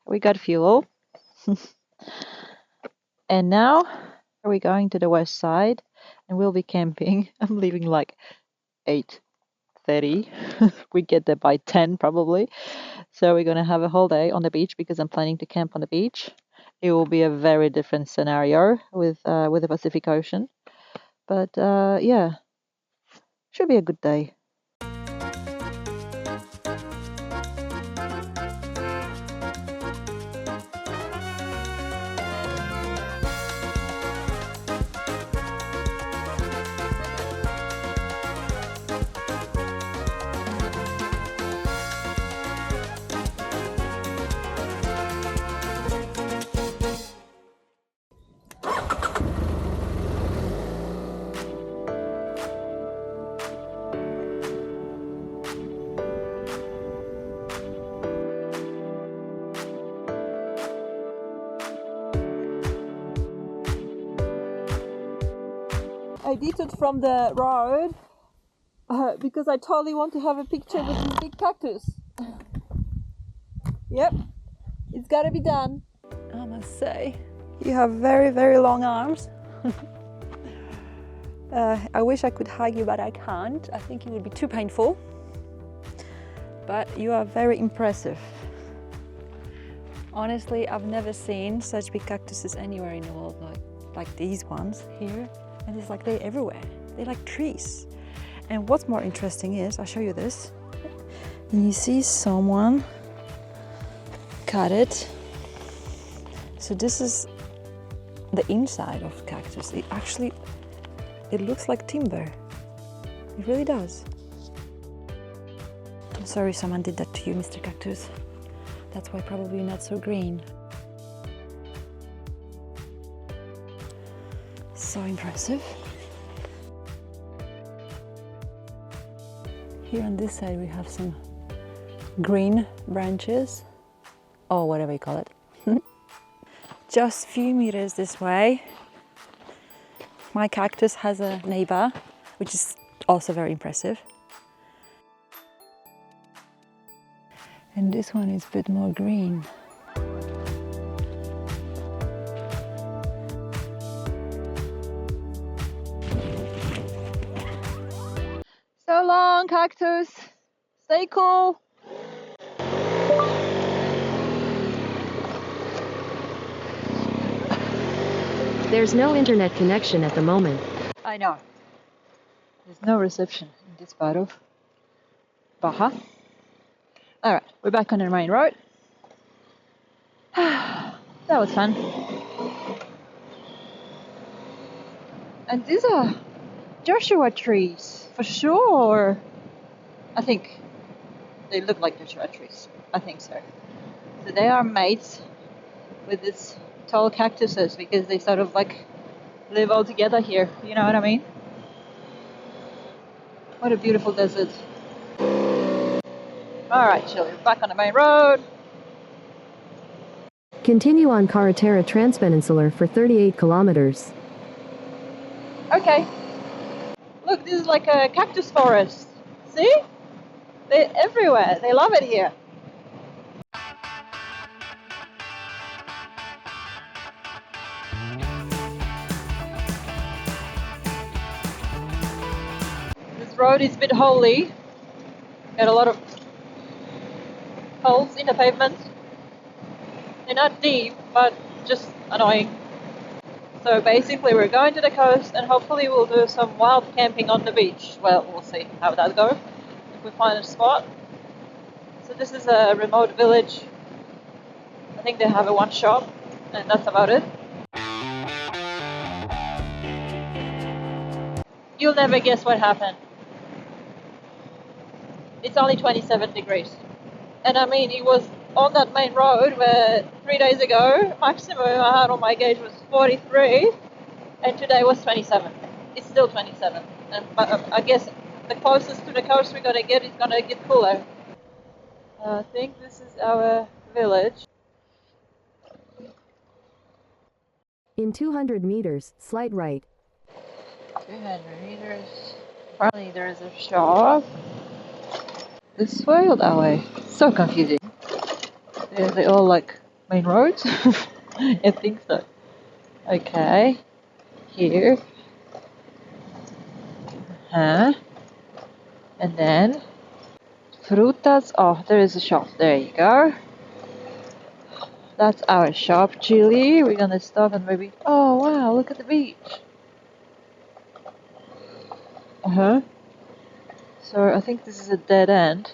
We got fuel. And now we're going to the west side and we'll be camping. I'm leaving like 8:30. We get there by 10 probably. So we're going to have a whole day on the beach because I'm planning to camp on the beach. It will be a very different scenario with the Pacific Ocean. But yeah, should be a good day. I detoured from the road because I totally want to have a picture with this big cactus. Yep, it's gotta be done. I must say, you have very, very long arms. I wish I could hug you, but I can't. I think it would be too painful. But you are very impressive. Honestly, I've never seen such big cactuses anywhere in the world like these ones here. And it's like they're everywhere. They're like trees. And what's more interesting is, I'll show you this. And you see someone cut it. So this is the inside of cactus. It looks like timber. It really does. I'm sorry someone did that to you, Mr. Cactus. That's why probably you're not so green. So impressive. Here on this side we have some green branches, or whatever you call it. Just a few meters this way, my cactus has a neighbor, which is also very impressive. And this one is a bit more green. So long, cactus. Stay cool. There's no internet connection at the moment. I know. There's no reception in this part of Baja. Alright, we're back on the main road. That was fun. And these are Joshua trees, for sure. I think they look like Joshua trees. I think so. So they are mates with these tall cactuses because they sort of like live all together here. You know what I mean? What a beautiful desert. Alright, Shirley, we're back on the main road. Continue on Carretera Transpeninsular for 38 kilometers. Okay. Look, this is like a cactus forest. See? They're everywhere. They love it here. This road is a bit holy. Got a lot of holes in the pavement. They're not deep, but just annoying. So basically we're going to the coast and hopefully we'll do some wild camping on the beach. Well, we'll see how that goes, if we find a spot. So this is a remote village. I think they have one shop and that's about it. You'll never guess what happened. It's only 27 degrees. And I mean, it was on that main road where 3 days ago, maximum I had on my gauge was 43, and today was 27. It's still 27. And I guess the closest to the coast we're going to get is going to get cooler. I think this is our village. In 200 meters, slight right. 200 meters. Apparently there is a shop. This way or that way? So confusing. They're all like main road? I think so. Okay, here. And then frutas. Oh, there is a shop. There you go. That's our shop, Chile. We're gonna stop and maybe. Oh wow! Look at the beach. So I think this is a dead end.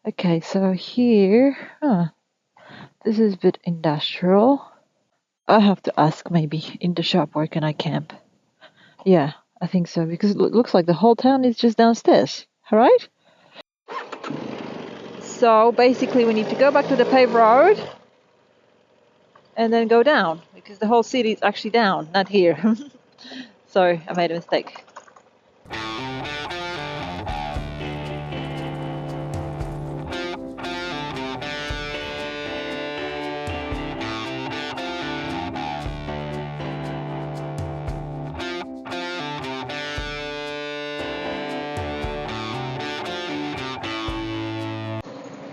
Okay, so here, this is a bit industrial. I have to ask maybe in the shop where can I camp. Yeah, I think so because it looks like the whole town is just downstairs. All right. So basically, we need to go back to the paved road and then go down because the whole city is actually down, not here. Sorry, I made a mistake.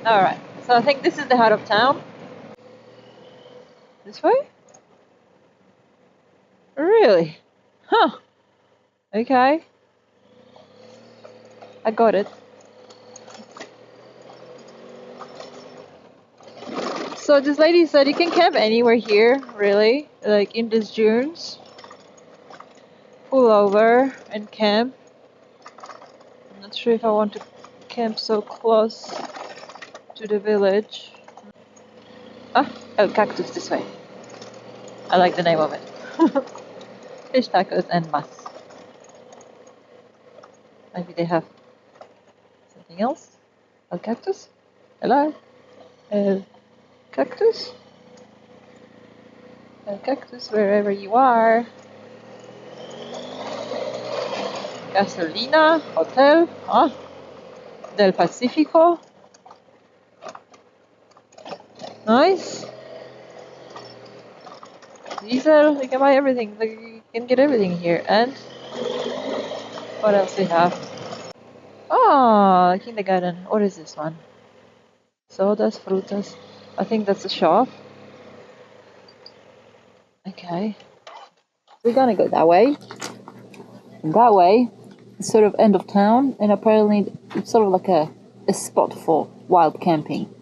Alright, so I think this is the heart of town. This way? Really? Huh. Okay. I got it. So this lady said you can camp anywhere here, really. Like in these dunes. Pull over and camp. I'm not sure if I want to camp so close to the village. Oh, cactus this way. I like the name of it. Fish tacos and mas. Maybe they have something else. El cactus? Hello? El cactus? El cactus, wherever you are. Gasolina, hotel, del Pacifico. Nice. Diesel, you can buy everything. Like, you can get everything here. And what else we have? Oh, kindergarten. What is this one? Sodas, frutas. I think that's a shop. Okay. We're gonna go that way. And that way, it's sort of end of town, and apparently it's sort of like a spot for wild camping.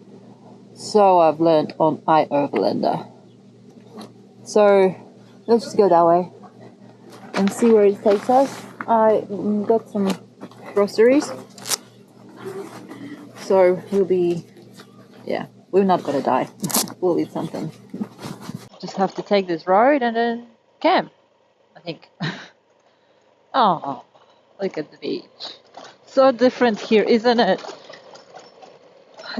So I've learned on iOverlander. So let's just go that way and see where it takes us. I got some groceries. So we're not gonna die. We'll eat something. Just have to take this road and then camp, I think. Oh, look at the beach. So different here, isn't it?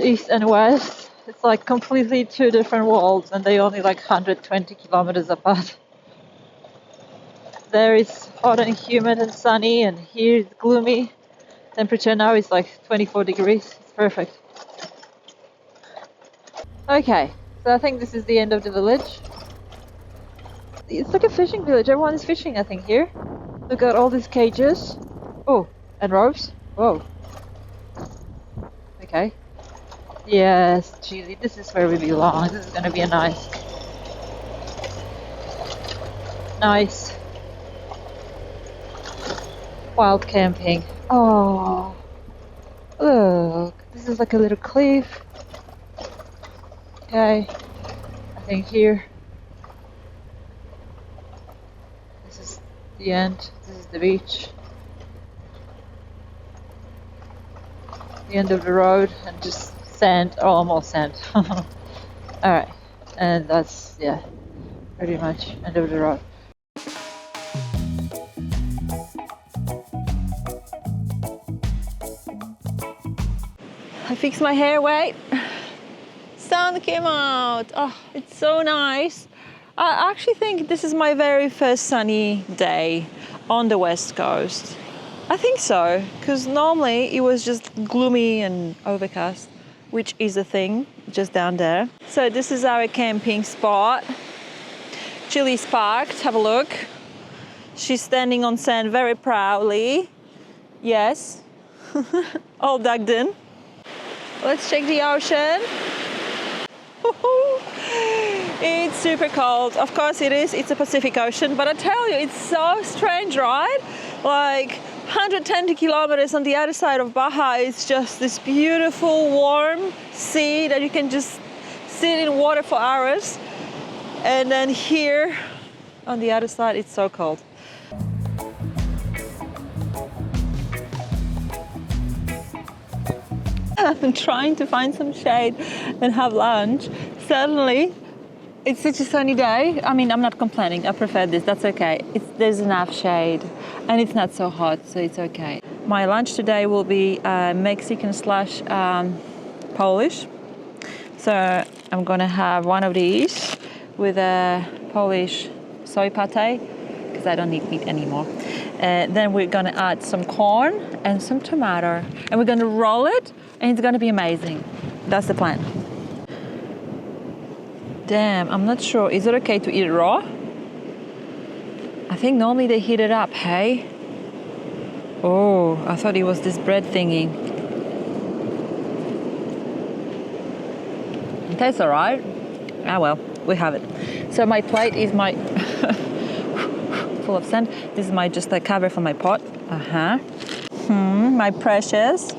East and west. It's like completely two different worlds and they only like 120 kilometers apart. There is hot and humid and sunny, and here it's gloomy. Temperature now is like 24 degrees. It's perfect. Okay, so I think this is the end of the village. It's like a fishing village. Everyone is fishing, I think, here. Look at all these cages. Oh, and ropes. Whoa. Okay. Yes, Chile, this is where we belong. This is gonna be a nice wild camping. Oh, look, this is like a little cliff. Okay, I think here. This is the end. This is the beach. The end of the road and just sand, almost sand. Alright, and that's, pretty much end of the road. I fixed my hair, wait. Sun came out. Oh, it's so nice. I actually think this is my very first sunny day on the West Coast. I think so, because normally it was just gloomy and overcast, which is a thing just down there. So this is our camping spot. Chili's parked, have a look. She's standing on sand very proudly. Yes, all dug in. Let's check the ocean. It's super cold. Of course it is. It's a Pacific Ocean, but I tell you, it's so strange, right? Like 110 kilometers on the other side of Baja, it's just this beautiful warm sea that you can just sit in water for hours. And then here on the other side, it's so cold. I'm trying to find some shade and have lunch. Suddenly, it's such a sunny day. I mean, I'm not complaining. I prefer this. That's okay. There's enough shade and it's not so hot, so it's okay. My lunch today will be Mexican slash Polish. So I'm gonna have one of these with a Polish soy pate because I don't need meat anymore. Then we're gonna add some corn and some tomato, and we're gonna roll it, and it's gonna be amazing. That's the plan. Damn, I'm not sure. Is it okay to eat raw? I think normally they heat it up, hey? Oh, I thought it was this bread thingy. It tastes alright. Ah well, we have it. So my plate is my full of sand. This is my just a cover for my pot. My precious.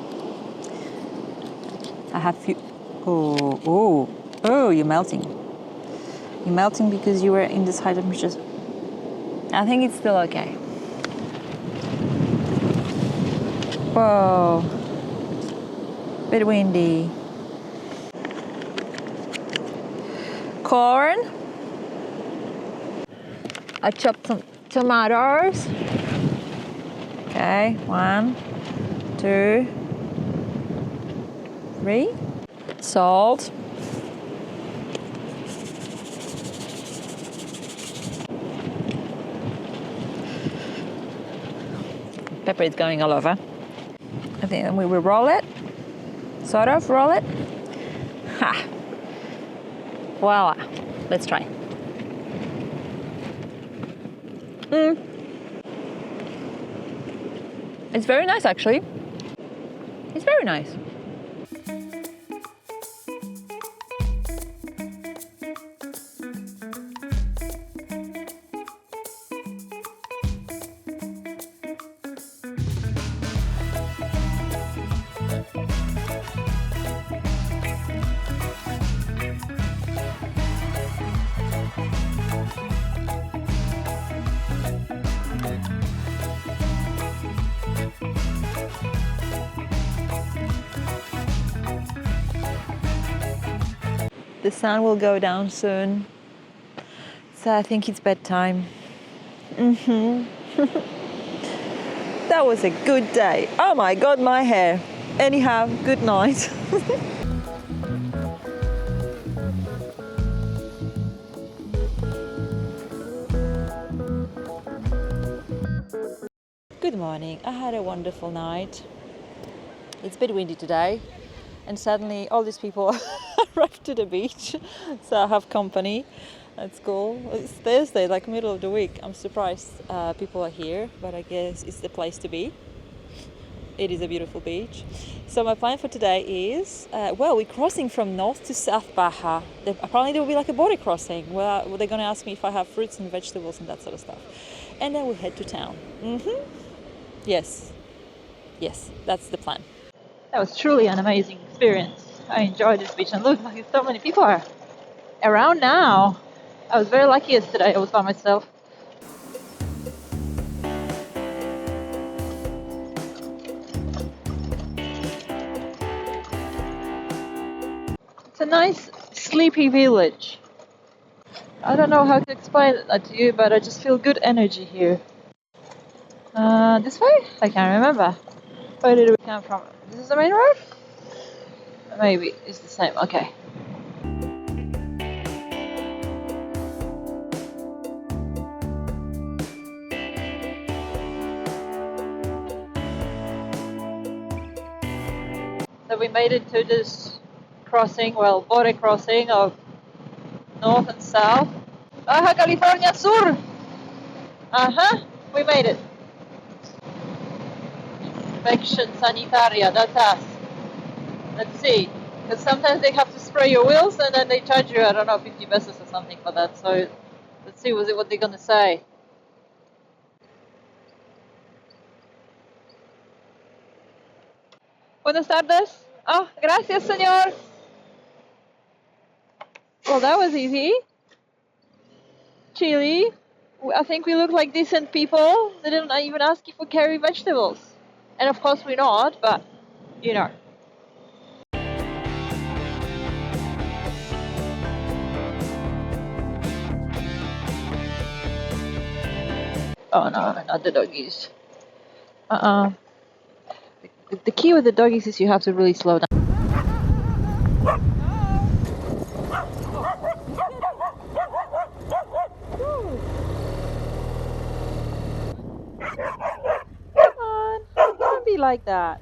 I have few. Oh, you're melting. You're melting because you were in this high temperature. I think it's still okay. Whoa, bit windy. Corn. I chopped some tomatoes. Okay, 1, 2, 3. Salt. Pepper is going all over. I think we will roll it. Sort of roll it. Ha! Voila. Let's try. It's very nice, actually. It's very nice. The sun will go down soon, so I think it's bedtime. That was a good day. Oh my God, my hair. Anyhow, good night. Good morning. I had a wonderful night. It's a bit windy today, and suddenly all these people arrived to the beach, so I have company. That's cool. It's Thursday, like middle of the week. I'm surprised people are here, but I guess it's the place to be. It is a beautiful beach. So my plan for today is, we're crossing from North to South Baja. Apparently there will be like a border crossing where they're going to ask me if I have fruits and vegetables and that sort of stuff. And then we'll head to town. Yes, that's the plan. That was truly an amazing experience. I enjoyed this beach, and look, like so many people are around now. I was very lucky yesterday. I was by myself. It's a nice sleepy village. I don't know how to explain that to you, but I just feel good energy here. This way? I can't remember. Where did we come from? This is the main road? Maybe it's the same. Okay. So we made it to this crossing, well, border crossing of North and South. Baja California Sur! We made it. Inspection Sanitaria, that's us. Let's see. Because sometimes they have to spray your wheels and then they charge you, I don't know, 50 pesos or something for that. So let's see what they're gonna say. Buenas tardes. Oh, gracias, señor. Well, that was easy. Chile. I think we look like decent people. They didn't even ask if we carry vegetables. And of course we're not, but you know. Oh no, not the doggies. The key with the doggies is you have to really slow down. Come on, don't be like that.